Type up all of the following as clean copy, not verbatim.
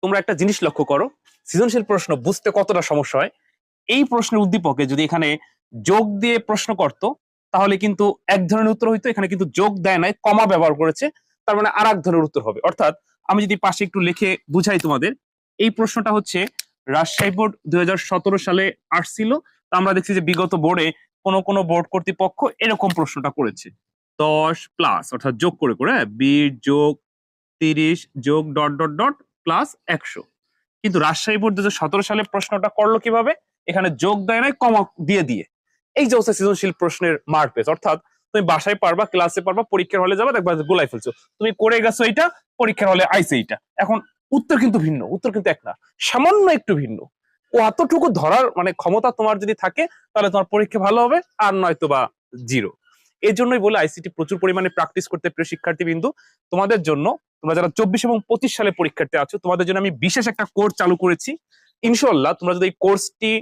তোমরা একটা জিনিস লক্ষ্য করো, সৃজনশীল প্রশ্ন বুঝতে কতটা সমস্যা হয়। এই প্রশ্নের উদ্দীপকে যদি এখানে যোগ দিয়ে প্রশ্ন করতো তাহলে কিন্তু এক ধরনের উত্তর হইতো, এখানে কিন্তু যোগ দেয় নাই, কমা ব্যবহার করেছে, তার মানে আর এক ধরনের উত্তর হবে। অর্থাৎ আমি যদি পাশে একটু লিখে বুঝাই তোমাদের, এই প্রশ্নটা হচ্ছে রাজশাহী বোর্ড 2017 সালে আসছিল। তো আমরা দেখছি যে বিগত বোর্ডে কোন বোর্ড কর্তৃপক্ষ এরকম প্রশ্নটা করেছে 10 প্লাস অর্থাৎ যোগ করে করে 20 যোগ 30 যোগ ডট ডট ডট প্লাস 100। কিন্তু রাজশাহী বোর্ড 2017 সালে প্রশ্নটা করলো কিভাবে, এখানে যোগ দেয় নাই, কমা দিয়ে দিয়ে। এই যে হচ্ছে সৃজনশীল প্রশ্নের মার্ক পেজ। অর্থাৎ তুমি বাসায় পারবা, ক্লাসে পারবা, পরীক্ষার হলে যাবা, দেখবা গোলাই ফেলছো, তুমি করে গেছো এইটা, পরীক্ষার হলে আইছে এইটা। এখন উত্তর কিন্তু ভিন্ন, উত্তর কিন্তু এক না, সামান্য একটু ভিন্ন। ও এতটুকু ধরার মানে ক্ষমতা তোমার যদি থাকে তাহলে তোমার পরীক্ষা ভালো হবে, আর নয়তো বা জিরো। এই জন্যই বলে আইসিটি প্রচুর পরিমাণে প্র্যাকটিস করতে। প্রিয় শিক্ষার্থী বিন্দু, তোমাদের জন্য, তোমরা যারা 24 এবং 25 সালে পরীক্ষার্থী আছো, তোমাদের জন্য আমি বিশেষ একটা কোর্স চালু করেছি। ইনশাআল্লাহ তোমরা যদি এই কোর্সটি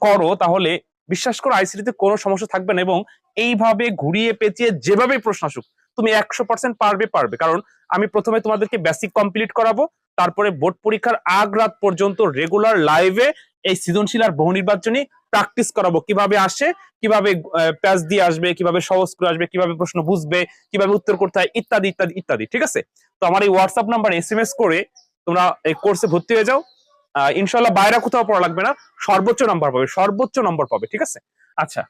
করো তাহলে বিশ্বাস করো আইসিটিতে কোনো সমস্যা থাকবে না, এবং এইভাবে ঘুরিয়ে পেঁচিয়ে যেভাবে প্রশ্ন আসুক তুমি 100% পারবে। কারণ আমি প্রথমে তোমাদেরকে বেসিক কমপ্লিট করাবো, তারপরে বোর্ড পরীক্ষার আগ রাত পর্যন্ত রেগুলার লাইভে এই সৃজনশীল আর বহু নির্বাচনী প্র্যাকটিস করাবো, কিভাবে আসে, কিভাবে প্যাচ দিয়ে আসবে, কিভাবে সহজ করে আসবে, কিভাবে প্রশ্ন বুঝবে, কিভাবে উত্তর করতে হয়, ইত্যাদি ইত্যাদি ইত্যাদি। ঠিক আছে? তো আমার এই হোয়াটসঅ্যাপ নাম্বার SMS করে তোমরা এই কোর্সে ভর্তি হয়ে যাও। ইনশাল্লাহ বাইরে কোথাও পড়া লাগবে না, সর্বোচ্চ নম্বর পাবে। ঠিক আছে? আচ্ছা,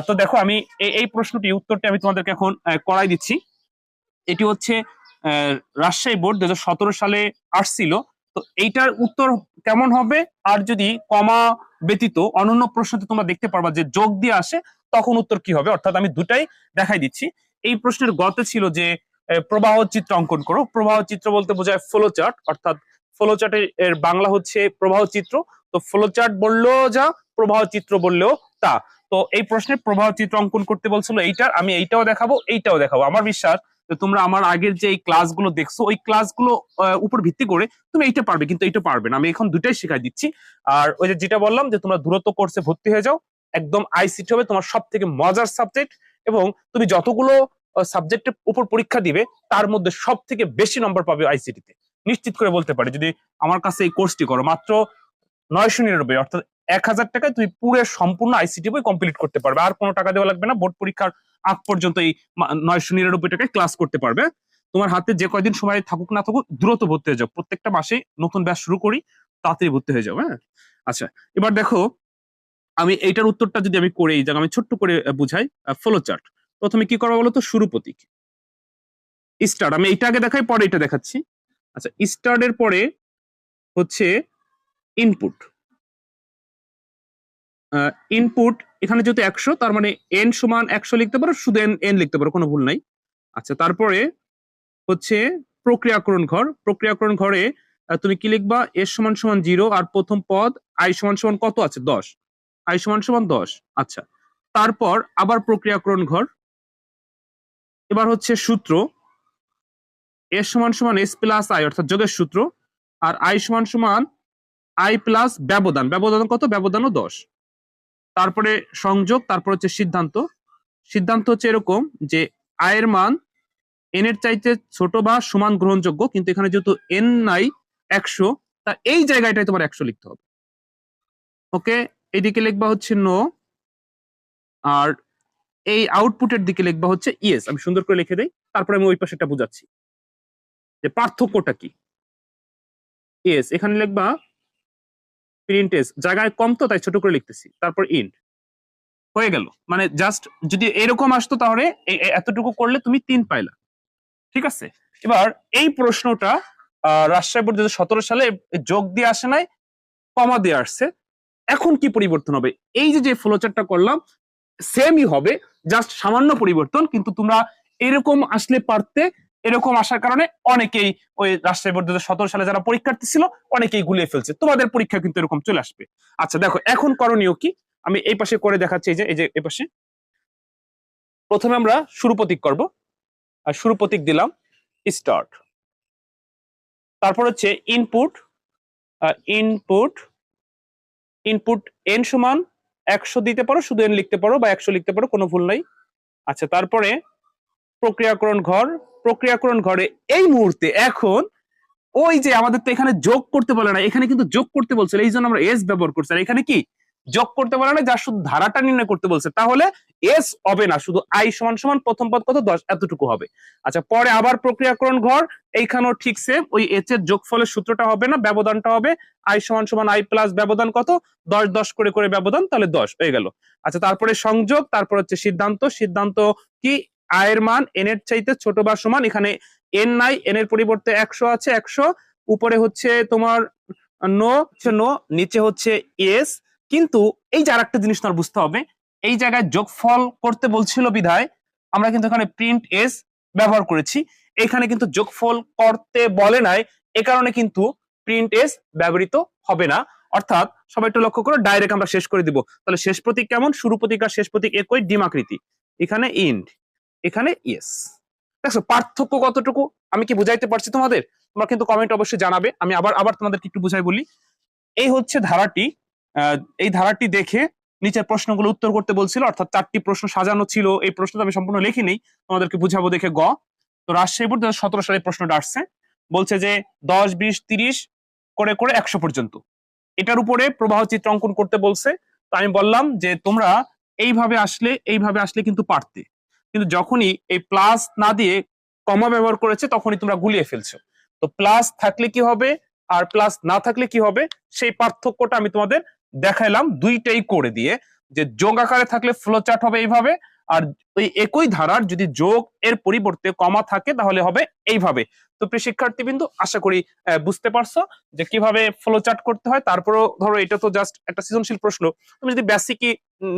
তো দেখো আমি এই প্রশ্নটি উত্তরটি আমি তোমাদেরকে এখন করাই দিচ্ছি। এটি হচ্ছে রাজশাহী বোর্ড 2017 সালে আসছিল। তো এইটার উত্তর কেমন হবে, আর যদি কমা ব্যতীত অনন্য প্রশ্নতে তোমরা দেখতে পারবা যে যোগ দিয়ে আসে, তখন উত্তর কি হবে। অর্থাৎ আমি দুটাই দেখাই দিচ্ছি। এই প্রশ্নের গতে ছিল যে প্রবাহ চিত্র অঙ্কন করো। প্রবাহ চিত্র বলতে বোঝায় ফ্লো চার্ট, অর্থাৎ ফ্লো চার্টের এর বাংলা হচ্ছে প্রবাহ চিত্র। তো ফ্লো চার্ট বললেও যা, প্রবাহ চিত্র বললেও তা। তো এই প্রশ্নে প্রবাহ চিত্র অঙ্কন করতে বলছিল এইটার, আমি এইটাও দেখাবো, এইটাও দেখাবো। আমার বিশ্বাস তোমরা আমার আগের যে ক্লাসগুলো দেখছো ওই ক্লাসগুলো উপর ভিত্তি করে তুমি এইটা পারবে, কিন্তু এইটা পারবে না। আমি এখন দুটাই শেখাই দিচ্ছি। আর ওই যে যেটা বললাম যে তোমরা দূরত্ব কোর্সে ভর্তি হয়ে যাও, একদম আইসিটি হবে তোমার সব থেকে মজার সাবজেক্ট, এবং তুমি যতগুলো সাবজেক্টের উপর পরীক্ষা দিবে তার মধ্যে সব থেকে বেশি নম্বর পাবে আইসিটিতে, নিশ্চিত করে বলতে পারি। যদি আমার কাছে এই কোর্সটি করো মাত্র 999, অর্থাৎ 1000 টাকায় তুমি পুরো সম্পূর্ণ আইসিটি বই কমপ্লিট করতে পারবে, আর কোনো টাকা দেওয়া লাগবে না। বোর্ড পরীক্ষার আগ পর্যন্ত এই 999 টাকায় ক্লাস করতে পারবে। তোমার হাতে যে কয়দিন সময় থাকুক না থাকুক দ্রুত ভর্তি হয়ে যাও, প্রত্যেকটা মাসে নতুন ব্যাচ শুরু করি, তাড়াতাড়ি ভর্তি হয়ে যাও। হ্যাঁ, আচ্ছা, এবার দেখো আমি এইটার উত্তরটা যদি আমি করে এই জায়গা আমি ছোট্ট করে বুঝাই। ফ্লো চার্ট প্রথমে কি করবো বলতো, শুরু প্রতীক স্টার্ট, আমি এইটা আগে দেখাই পরে এটা দেখাচ্ছি। আচ্ছা, স্টার্টের পরে হচ্ছে ইনপুট। ইনপুট এখানে যেহেতু 100, তার মানে n সমান 100 লিখতে পারো, শুধু n লিখতে পারো, কোনো ভুল নাই। আচ্ছা, তারপরে হচ্ছে প্রক্রিয়াকরণ ঘর। প্রক্রিয়াকরণ ঘরে তুমি কি লিখবা, s সমান সমান 0, আর প্রথম পদ i সমান সমান কত আছে, 10, i সমান সমান 10। আচ্ছা, তারপর আবার প্রক্রিয়াকরণ ঘর। এবার হচ্ছে সূত্র, s সমান সমান s প্লাস i অর্থাৎ যোগের সূত্র, আর i সমান সমান i প্লাস ব্যবধান, ব্যবধান কত, ব্যবধানও 10। তারপরে সংযোগ, তারপর হচ্ছে সিদ্ধান্ত। সিদ্ধান্ত হচ্ছে এরকম যে i এর মান n এর চাইতে ছোট বা সমান গ্রহণযোগ্য, কিন্তু এখানে যেহেতু n নাই 100, তা এই জায়গাটায় তোমার 100 লিখতে হবে। ওকে, এইদিকে লিখবা হচ্ছে নো, আর এই আউটপুটের দিকে লিখবা হচ্ছে ইয়েস। আমি সুন্দর করে লিখে দেই, তারপরে আমি ওই পাশেটা বুঝাচ্ছি যে পার্থক্যটা কি। ইয়েস, এখানে লিখবা প্রিন্ট এস, জায়গায় কম তো তাই ছোট করে লিখতেছি, তারপর ইন্ট, হয়ে গেল। মানে জাস্ট যদি এরকম আসতো তাহলে এতটুকু করলে তুমি 3 পাইলা। ঠিক আছে? এবার এই প্রশ্নটা রাজশাহী বোর্ড 2017 সালে যোগ দিয়ে আসে নাই, কমা দিয়ে আসছে। এখন কি পরিবর্তন হবে, এই যে ফ্লোচার্টটা করলাম সেমই হবে, জাস্ট সামান্য পরিবর্তন। কিন্তু তোমরা এরকম আসলে পারতে, এরকম আসার কারণে অনেকেই ওই রাজশাহী বোর্ড 2017 সালে যারা পরীক্ষার্থী ছিল অনেকেই গুলিয়ে ফেলছে। তোমাদের পরীক্ষা কিন্তু এরকম চলে আসবে। আচ্ছা দেখো এখন করণীয় কি, আমি এই পাশে করে দেখাচ্ছি। এই যে এই পাশে প্রথমে আমরা শুরু প্রতীক করব, আর শুরু প্রতীক দিলাম স্টার্ট। তারপর হচ্ছে ইনপুট, ইনপুট ইনপুট n সমান 100 দিতে পারো, শুধু n লিখতে পারো, বা 100 লিখতে পারো, কোনো ভুল নাই। আচ্ছা, তারপরে প্রক্রিয়াকরণ ঘর। প্রক্রিয়াকরণ ঘরে এই মুহূর্তে এখন ওই যে আমাদের তো এখানে যোগ করতে বলে না, এখানে কিন্তু যোগ করতে বলছিল, এই জন্য আমরা এস ব্যবহার করছি। আর এখানে কি যোগ করতে বলে না, যার শুধু ধারাটা নির্ণয় করতে বলছে, তাহলে এস হবে না, শুধু আই সমান সমান প্রথম পদ কত 10 এতটুকু হবে। আচ্ছা, পরে আবার প্রক্রিয়াকরণ ঘর, এইখানেও ঠিক সেম, ওই এইচ এর যোগফলের সূত্রটা হবে না, ব্যবধানটা হবে আই সমান সমান আই প্লাস ব্যবধান কত 10 10 করে করে ব্যবধান, তাহলে 10 হয়ে গেল। আচ্ছা, তারপরে সংযোগ, তারপর হচ্ছে সিদ্ধান্ত। সিদ্ধান্ত কি, আয়ের মান এন এর চাইতে ছোট বা সমান, এখানে এন নাই, এন এর পরিবর্তে 100 আছে, 100 উপরে হচ্ছে তোমার নো, নিচে হচ্ছে এস। কিন্তু এই যে আরেকটা জিনিস তোমার বুঝতে হবে, এই জায়গায় যোগফল করতে বলছিল বিধায় আমরা কিন্তু এখানে প্রিন্ট এস ব্যবহার করেছি, এখানে কিন্তু যোগফল করতে বলে নাই, এ কারণে কিন্তু প্রিন্ট এস ব্যবহৃত হবে না। অর্থাৎ সবাই একটু লক্ষ্য করো, ডাইরেক্ট আমরা শেষ করে দিব। তাহলে শেষ প্রতীক কেমন, শুরু প্রতীক আর শেষ প্রতীক একই, ডিমাকৃতি, এখানে ইন্ড, এখানে ইয়েস। দেখছো পার্থক্য কতটুকু, আমি কি বুঝাইতে পারছি তোমাদের? তোমরা কিন্তু কমেন্ট অবশ্যই জানাবে। আমি আবার আবার তোমাদেরকে একটু বুঝাই বলি। এই হচ্ছে ধারাটি, এই ধারাটি দেখে নিচের প্রশ্নগুলো উত্তর করতে বলছিল, অর্থাৎ 4টি প্রশ্ন সাজানো ছিল। এই প্রশ্নটা আমি সম্পূর্ণ লিখিনি, তোমাদেরকে বুঝাবো দেখে। তো রাজশাহী বোর্ড 2017 সালে প্রশ্নটা আসছে, বলছে যে 10 20 30 করে করে 100 পর্যন্ত, এটার উপরে প্রবাহ চিত্র অঙ্কন করতে বলছে। তো আমি বললাম যে তোমরা এইভাবে আসলে কিন্তু পারতে, কিন্তু যখনই এই প্লাস না দিয়ে কমা ব্যবহার করেছে তখনই তোমরা গুলিয়ে ফেলছো। তো প্লাস থাকলে কি হবে আর প্লাস না থাকলে কি হবে, সেই পার্থক্যটা আমি তোমাদের দেখাইলাম দুইটাই করে দিয়ে, যে যোগ আকারে থাকলে ফ্লো চার্ট হবে এইভাবে, আর ওই একই ধারার যদি যোগ এর পরিবর্তে কমা থাকে তাহলে হবে এইভাবে। তো প্রিয় শিক্ষার্থী বিন্দু, আশা করি বুঝতে পারছো যে কিভাবে ফ্লো চার্ট করতে হয়। তারপরও ধরো এটা তো জাস্ট একটা সৃজনশীল প্রশ্ন, তুমি যদি বেসিকই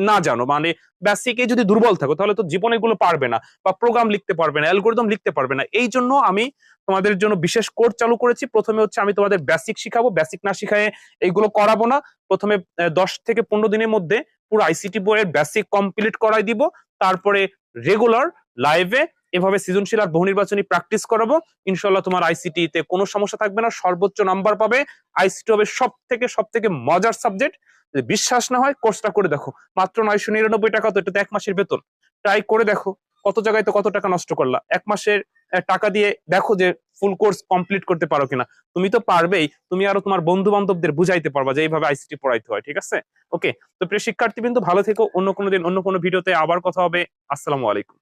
না জানো, মানে বেসিকে যদি দুর্বল থাকো, তাহলে তো জীবনে এগুলো পারবে না, বা প্রোগ্রাম লিখতে পারবে না, অ্যালগরিদম লিখতে পারবে না। এই জন্য আমি তোমাদের জন্য বিশেষ কোর্স চালু করেছি। প্রথমে হচ্ছে আমি তোমাদের বেসিক শিখাবো, বেসিক না শিখায় এইগুলো করাবো না। প্রথমে 10 থেকে 15 দিনের মধ্যে পুরো আইসিটি বইয়ের বেসিক কমপ্লিট করাই দিব, তারপরে রেগুলার লাইভে এভাবে সৃজনশীল আর বহু নির্বাচনী প্র্যাকটিস করাবো। ইনশাল্লাহ তোমার আইসিটি তে কোনো সমস্যা থাকবে না, সর্বোচ্চ নাম্বার পাবে। আইসিটি হবে সব থেকে মজার সাবজেক্ট। যদি বিশ্বাস না হয় কোর্সটা করে দেখো, মাত্র 999 টাকা, তো এটা তো 1 মাসের বেতন। ট্রাই করে দেখো, কত জায়গায় তো কত টাকা নষ্ট করলা, 1 মাসের টাকা দিয়ে দেখো যে ফুল কোর্স কমপ্লিট করতে পারো কিনা। তুমি তো পারবেই, তুমি আরো তোমার বন্ধু বান্ধবদের বুঝাইতে পারবা যে এইভাবে আইসিটি পড়াইতে হয়। ঠিক আছে, ওকে। তো প্রিয় শিক্ষার্থী বিন্দু, ভালো থেকো। অন্য কোনো দিন অন্য কোনো ভিডিওতে আবার কথা হবে। আসসালামু আলাইকুম।